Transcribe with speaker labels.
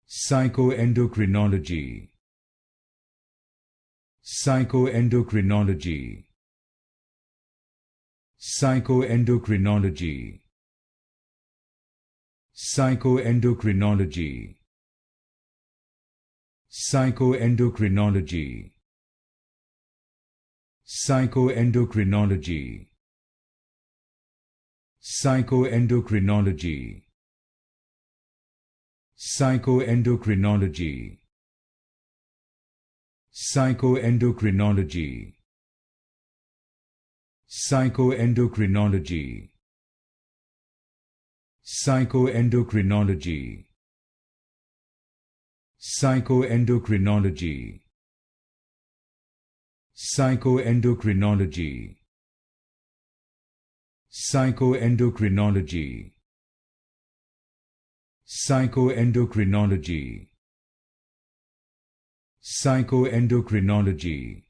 Speaker 1: Psychoendocrinology. Psychoendocrinology. Psychoendocrinology. Psychoendocrinology. Psychoendocrinology. Psychoendocrinology. Psychoendocrinology. Psychoendocrinology. Psychoendocrinology. Psychoendocrinology. Psychoendocrinology. Psychoendocrinology. Psychoendocrinology. Psychoendocrinology. Psychoendocrinology. Psychoendocrinology.